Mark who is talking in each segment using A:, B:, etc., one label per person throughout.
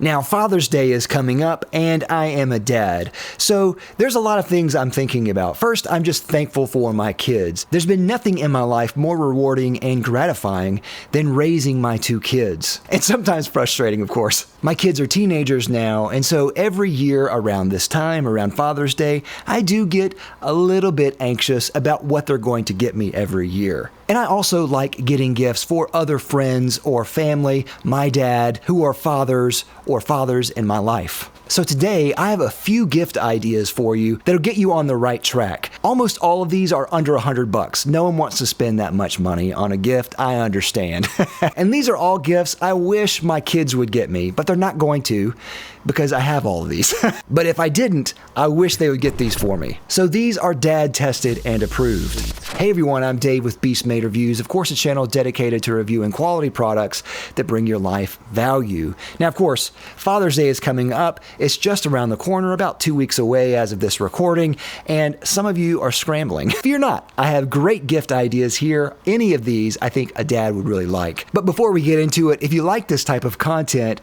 A: Now, Father's Day is coming up, and I am a dad. So there's a lot of things I'm thinking about. First, I'm just thankful for my kids. There's been nothing in my life more rewarding and gratifying than raising my 2 kids. And sometimes frustrating, of course. My kids are teenagers now, and so every year around this time, around Father's Day, I do get a little bit anxious about what they're going to get me every year. And I also like getting gifts for other friends or family, my dad, who are fathers or fathers in my life. So today, I have a few gift ideas for you that'll get you on the right track. Almost all of these are under $100. No one wants to spend that much money on a gift, I understand. And these are all gifts I wish my kids would get me, but they're not going to because I have all of these. But if I didn't, I wish they would get these for me. So these are dad tested and approved. Hey everyone, I'm Dave with Beast Made Reviews, of course a channel dedicated to reviewing quality products that bring your life value. Now of course, Father's Day is coming up. It's just around the corner, about 2 weeks away as of this recording, and some of you are scrambling. Fear not, I have great gift ideas here. Any of these I think a dad would really like. But before we get into it, if you like this type of content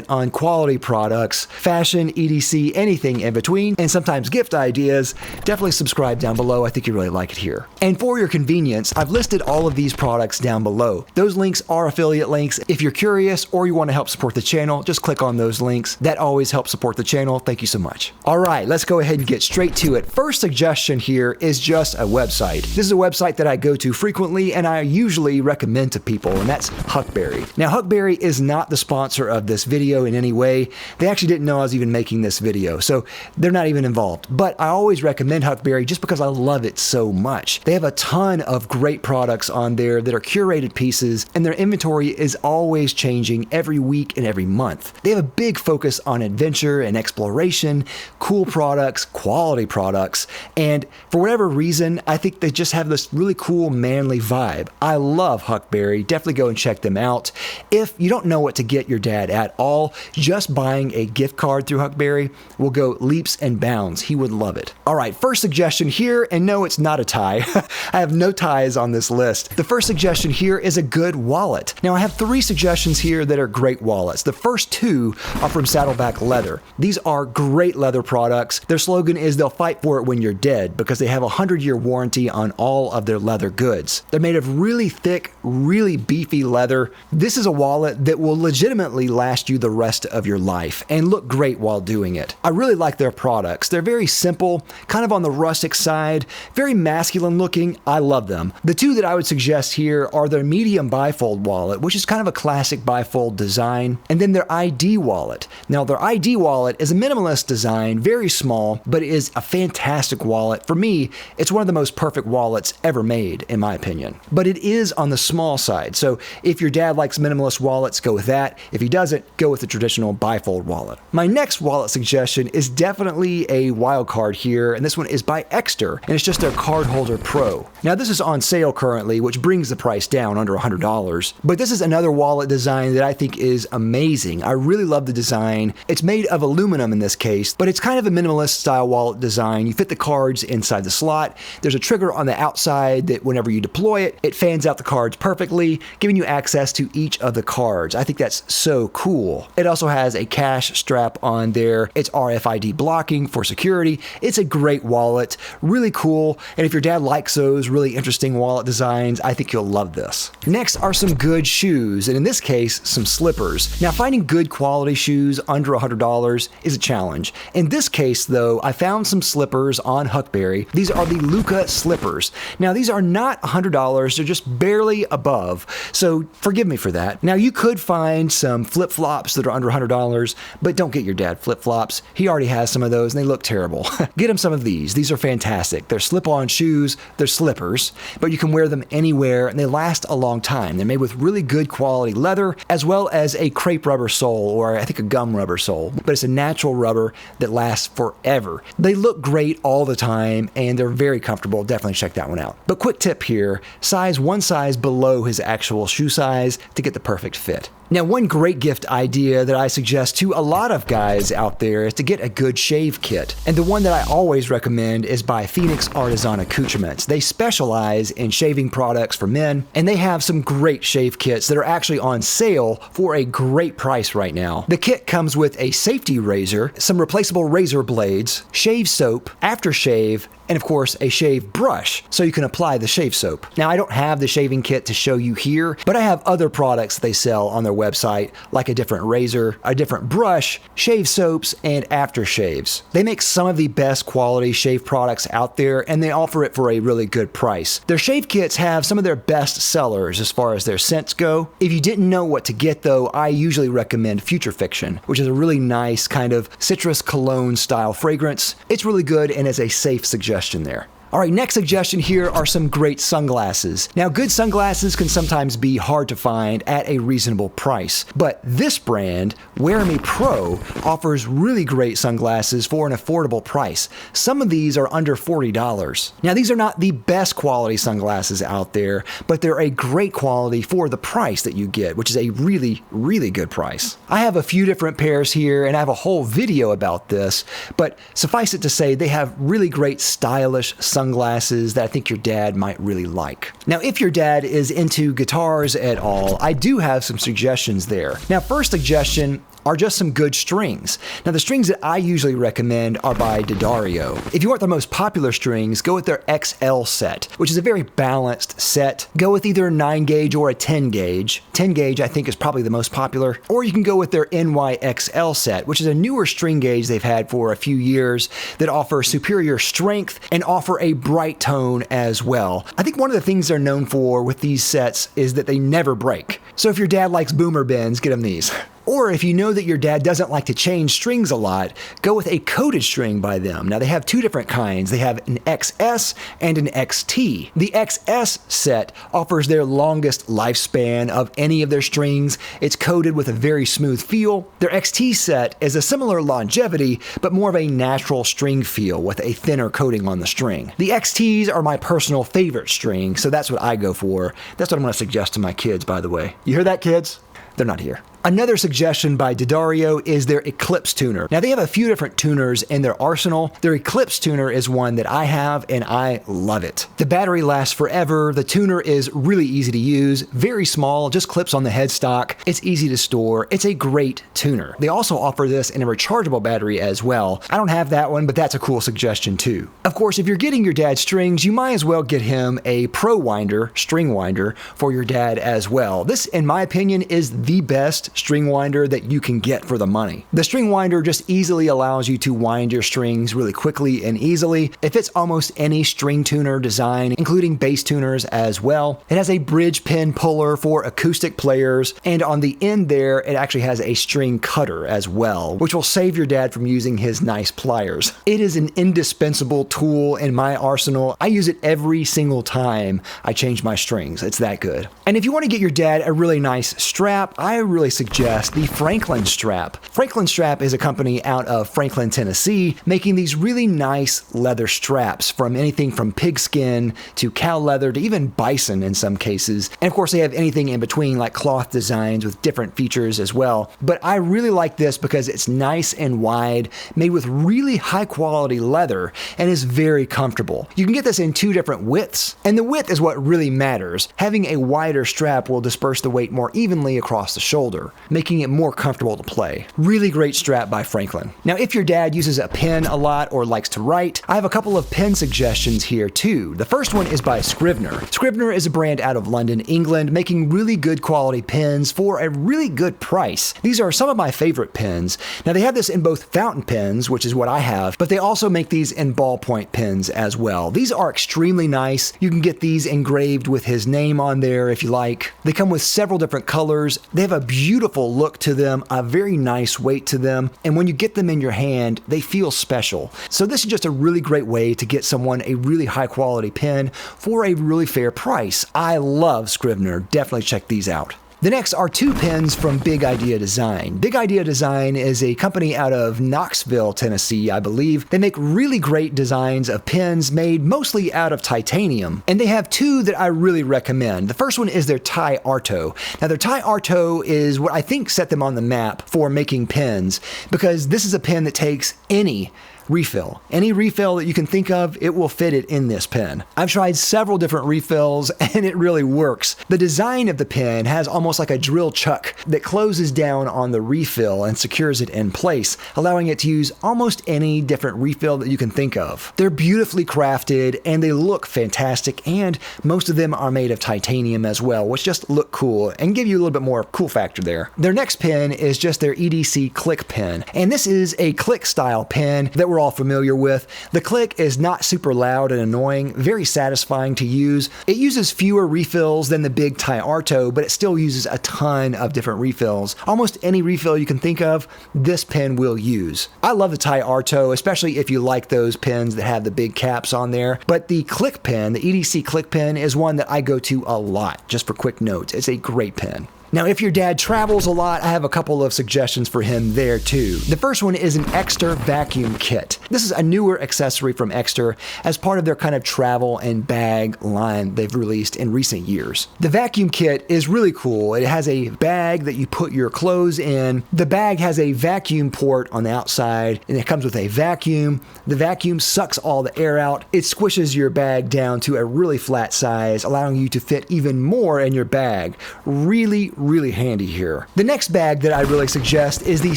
A: on quality products, fashion, EDC, anything in between, and sometimes gift ideas, definitely subscribe down below. I think you really like it here. And for your convenience, I've listed all of these products down below. Those links are affiliate links. If you're curious or you want to help support the channel, just click on those links. That always helps support the channel. Thank you so much. All right, let's go ahead and get straight to it. First suggestion here is just a website. This is a website that I go to frequently and I usually recommend to people, and that's Huckberry. Now, Huckberry is not the sponsor of this video in any way. They actually didn't know I was even making this video, so they're not even involved. But I always recommend Huckberry just because I love it so much. They have a ton of great products on there that are curated pieces, and their inventory is always changing every week and every month. They have a big focus on adventure and exploration, cool products, quality products, and for whatever reason, I think they just have this really cool manly vibe. I love Huckberry. Definitely go and check them out. If you don't know what to get your dad at all, just buying a gift card through Huckberry will go leaps and bounds. He would love it. All right, first suggestion here, and no, it's not a tie. I have no ties on this list. The first suggestion here is a good wallet. Now, I have 3 suggestions here that are great wallets. The first 2 are from Saddleback Leather. These are great leather products. Their slogan is they'll fight for it when you're dead because they have a 100-year warranty on all of their leather goods. They're made of really thick, really beefy leather. This is a wallet that will legitimately last you the rest of your life and look great while doing it. I really like their products. They're very simple, kind of on the rustic side, very masculine looking. I love them. The 2 that I would suggest here are their medium bifold wallet, which is kind of a classic bifold design, and then their ID wallet. Now, their ID wallet is a minimalist design, very small, but it is a fantastic wallet. For me, it's one of the most perfect wallets ever made, in my opinion. But it is on the small side, so if your dad likes minimalist wallets, go with that. If he doesn't, go with the traditional bifold wallet. My next wallet suggestion is definitely a wild card here, and this one is by Ekster, and it's just their Card Holder Pro. Now, this is on sale currently, which brings the price down under $100, but this is another wallet design that I think is amazing. I really love the design. It's made of aluminum in this case, but it's kind of a minimalist style wallet design. You fit the cards inside the slot. There's a trigger on the outside that whenever you deploy it, it fans out the cards perfectly, giving you access to each of the cards. I think that's so cool. It also has a cash strap on there. It's RFID blocking for security. It's a great wallet, really cool. And if your dad likes those really interesting wallet designs, I think you'll love this. Next are some good shoes, and in this case, some slippers. Now, finding good quality shoes under $100 is a challenge. In this case, though, I found some slippers on Huckberry. These are the Luka slippers. Now, these are not $100. They're just barely above, so forgive me for that. Now, you could find some flip-flops that are under $100, but don't get your dad flip-flops. He already has some of those, and they look terrible. Get him some of these. These are fantastic. They're slip-on shoes. They're slippers, but you can wear them anywhere, and they last a long time. They're made with really good quality leather, as well as a crepe rubber sole, or I think a gum rubber sole, but it's a natural rubber that lasts forever. They look great all the time, and they're very comfortable. Definitely check that one out. But quick tip here, size one size below his actual shoe size to get the perfect fit. Now, one great gift idea that I suggest to a lot of guys out there is to get a good shave kit. And the one that I always recommend is by Phoenix Artisan Accoutrements. They specialize in shaving products for men, and they have some great shave kits that are actually on sale for a great price right now. The kit comes with a safety razor, some replaceable razor blades, shave soap, aftershave, and of course a shave brush so you can apply the shave soap. Now, I don't have the shaving kit to show you here, but I have other products they sell on their website, like a different razor, a different brush, shave soaps, and aftershaves. They make some of the best quality shave products out there, and they offer it for a really good price. Their shave kits have some of their best sellers as far as their scents go. If you didn't know what to get though, I usually recommend Future Fiction, which is a really nice kind of citrus cologne style fragrance. It's really good and is a safe suggestion there. All right, next suggestion here are some great sunglasses. Now, good sunglasses can sometimes be hard to find at a reasonable price, but this brand, Wear Me Pro, offers really great sunglasses for an affordable price. Some of these are under $40. Now, these are not the best quality sunglasses out there, but they're a great quality for the price that you get, which is a really, really good price. I have a few different pairs here, and I have a whole video about this, but suffice it to say, they have really great stylish sunglasses that I think your dad might really like. Now, if your dad is into guitars at all, I do have some suggestions there. Now, first suggestion are just some good strings. Now, the strings that I usually recommend are by D'Addario. If you want their most popular strings, go with their XL set, which is a very balanced set. Go with either a 9 gauge or a 10 gauge. 10 gauge, I think, is probably the most popular. Or you can go with their NYXL set, which is a newer string gauge they've had for a few years that offer superior strength and offer a bright tone as well. I think one of the things they're known for with these sets is that they never break. So if your dad likes boomer bends, get him these. Or if you know that your dad doesn't like to change strings a lot, go with a coated string by them. Now, they have two different kinds. They have an XS and an XT. The XS set offers their longest lifespan of any of their strings. It's coated with a very smooth feel. Their XT set is a similar longevity, but more of a natural string feel with a thinner coating on the string. The XTs are my personal favorite string, so that's what I go for. That's what I'm going to suggest to my kids, by the way. You hear that, kids? They're not here. Another suggestion by D'Addario is their Eclipse tuner. Now, they have a few different tuners in their arsenal. Their Eclipse tuner is one that I have, and I love it. The battery lasts forever. The tuner is really easy to use, very small, just clips on the headstock. It's easy to store. It's a great tuner. They also offer this in a rechargeable battery as well. I don't have that one, but that's a cool suggestion too. Of course, if you're getting your dad strings, you might as well get him a Pro Winder, string winder, for your dad as well. This, in my opinion, is the best string winder that you can get for the money. The string winder just easily allows you to wind your strings really quickly and easily. It fits almost any string tuner design, including bass tuners as well. It has a bridge pin puller for acoustic players, and on the end there, it actually has a string cutter as well, which will save your dad from using his nice pliers. It is an indispensable tool in my arsenal. I use it every single time I change my strings. It's that good. And if you want to get your dad a really nice strap, I really suggest the Franklin strap. Franklin Strap is a company out of Franklin, Tennessee, making these really nice leather straps from anything from pigskin to cow leather to even bison in some cases. And of course, they have anything in between, like cloth designs with different features as well. But I really like this because it's nice and wide, made with really high quality leather, and is very comfortable. You can get this in two different widths, and the width is what really matters. Having a wider strap will disperse the weight more evenly across the shoulder, making it more comfortable to play. Really great strap by Franklin. Now, if your dad uses a pen a lot or likes to write, I have a couple of pen suggestions here too. The first one is by Scrivener. Scrivener is a brand out of London, England, making really good quality pens for a really good price. These are some of my favorite pens. Now, they have this in both fountain pens, which is what I have, but they also make these in ballpoint pens as well. These are extremely nice. You can get these engraved with his name on there if you like. They come with several different colors. They have a beautiful look to them, a very nice weight to them, and when you get them in your hand, they feel special. So this is just a really great way to get someone a really high quality pen for a really fair price. I love Scrivener. Definitely check these out. The next are two pens from Big Idea Design. Big Idea Design is a company out of Knoxville, Tennessee, I believe. They make really great designs of pens made mostly out of titanium, and they have two that I really recommend. The first one is their Ti Arto. Now, their Ti Arto is what I think set them on the map for making pens, because this is a pen that takes any refill. Any refill that you can think of, it will fit it in this pen. I've tried several different refills and it really works. The design of the pen has almost like a drill chuck that closes down on the refill and secures it in place, allowing it to use almost any different refill that you can think of. They're beautifully crafted and they look fantastic, and most of them are made of titanium as well, which just look cool and give you a little bit more cool factor there. Their next pen is just their EDC Click pen, and this is a click style pen that we're all familiar with. The click is not super loud and annoying, very satisfying to use. It uses fewer refills than the big Ti Arto, but it still uses a ton of different refills. Almost any refill you can think of, this pen will use. I love the Ti Arto, especially if you like those pens that have the big caps on there, but the click pen, the EDC Click pen, is one that I go to a lot just for quick notes. It's a great pen. Now, if your dad travels a lot, I have a couple of suggestions for him there too. The first one is an Exter vacuum kit. This is a newer accessory from Exter as part of their kind of travel and bag line they've released in recent years. The vacuum kit is really cool. It has a bag that you put your clothes in. The bag has a vacuum port on the outside, and it comes with a vacuum. The vacuum sucks all the air out. It squishes your bag down to a really flat size, allowing you to fit even more in your bag. Really handy here. The next bag that I really suggest is the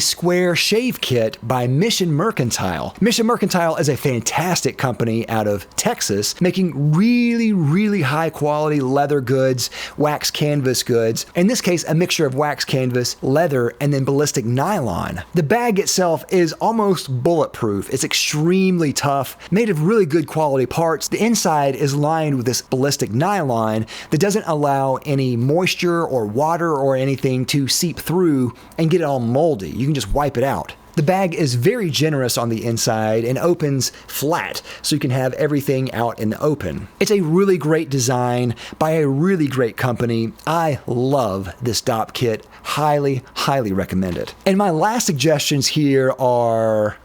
A: Square Shave Kit by Mission Mercantile. Mission Mercantile is a fantastic company out of Texas, making really high quality leather goods, wax canvas goods. In this case, a mixture of wax canvas, leather, and then ballistic nylon. The bag itself is almost bulletproof. It's extremely tough, made of really good quality parts. The inside is lined with this ballistic nylon that doesn't allow any moisture or water or anything to seep through and get it all moldy. You can just wipe it out. The bag is very generous on the inside and opens flat, so you can have everything out in the open. It's a really great design by a really great company. I love this DOP kit. Highly recommend it. And my last suggestions here are...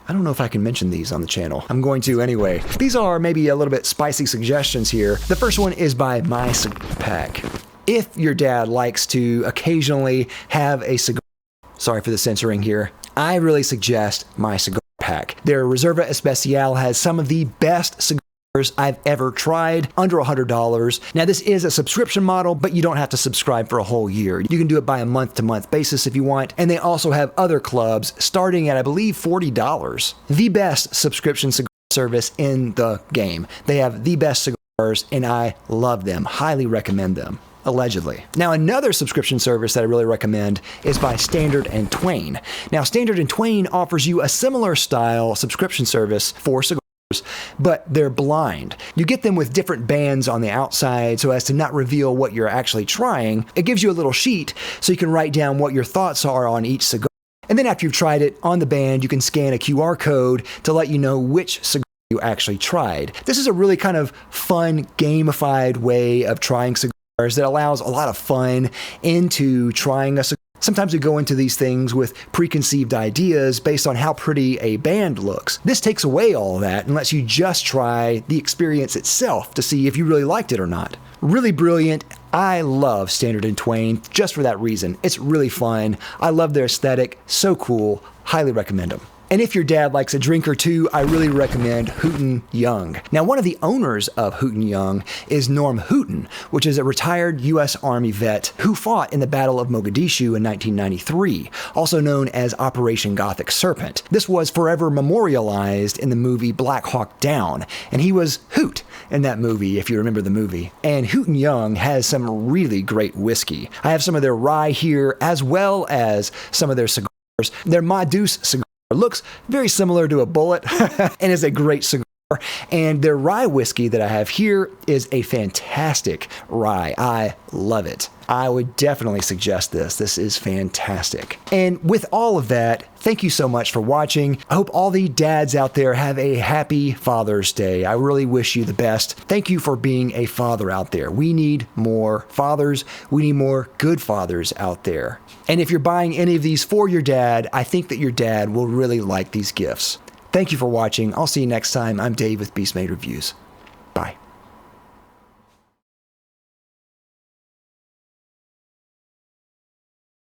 A: I don't know if I can mention these on the channel. I'm going to anyway. These are maybe a little bit spicy suggestions here. The first one is by My Cigar Pack. If your dad likes to occasionally have a cigar, sorry for the censoring here, I really suggest My Cigar Pack. Their Reserva Especial has some of the best cigars I've ever tried, under $100. Now, this is a subscription model, but you don't have to subscribe for a whole year. You can do it by a month-to-month basis if you want, and they also have other clubs starting at, I believe, $40. The best subscription cigar service in the game. They have the best cigars, and I love them. Highly recommend them. Allegedly. Now, another subscription service that I really recommend is by Standard & Twain. Now, Standard & Twain offers you a similar style subscription service for cigars, but they're blind. You get them with different bands on the outside so as to not reveal what you're actually trying. It gives you a little sheet so you can write down what your thoughts are on each cigar. And then after you've tried it, on the band, you can scan a QR code to let you know which cigar you actually tried. This is a really kind of fun, gamified way of trying cigars that allows a lot of fun into trying a cigar. Sometimes we go into these things with preconceived ideas based on how pretty a band looks. This takes away all of that and lets you just try the experience itself to see if you really liked it or not. Really brilliant. I love Standard & Twain just for that reason. It's really fun. I love their aesthetic. So cool. Highly recommend them. And if your dad likes a drink or two, I really recommend Hooten Young. Now, one of the owners of Hooten Young is Norm Hooten, which is a retired U.S. Army vet who fought in the Battle of Mogadishu in 1993, also known as Operation Gothic Serpent. This was forever memorialized in the movie Black Hawk Down, and he was Hoot in that movie, if you remember the movie. And Hooten Young has some really great whiskey. I have some of their rye here, as well as some of their cigars. Their Ma Deuce cigar looks very similar to a Bullet and is a great cigar. And their rye whiskey that I have here is a fantastic rye. I love it. I would definitely suggest this. This is fantastic. And with all of that, thank you so much for watching. I hope all the dads out there have a happy Father's Day. I really wish you the best. Thank you for being a father out there. We need more fathers. We need more good fathers out there. And if you're buying any of these for your dad, I think that your dad will really like these gifts. Thank you for watching. I'll see you next time. I'm Dave with Beast Made Reviews. Bye.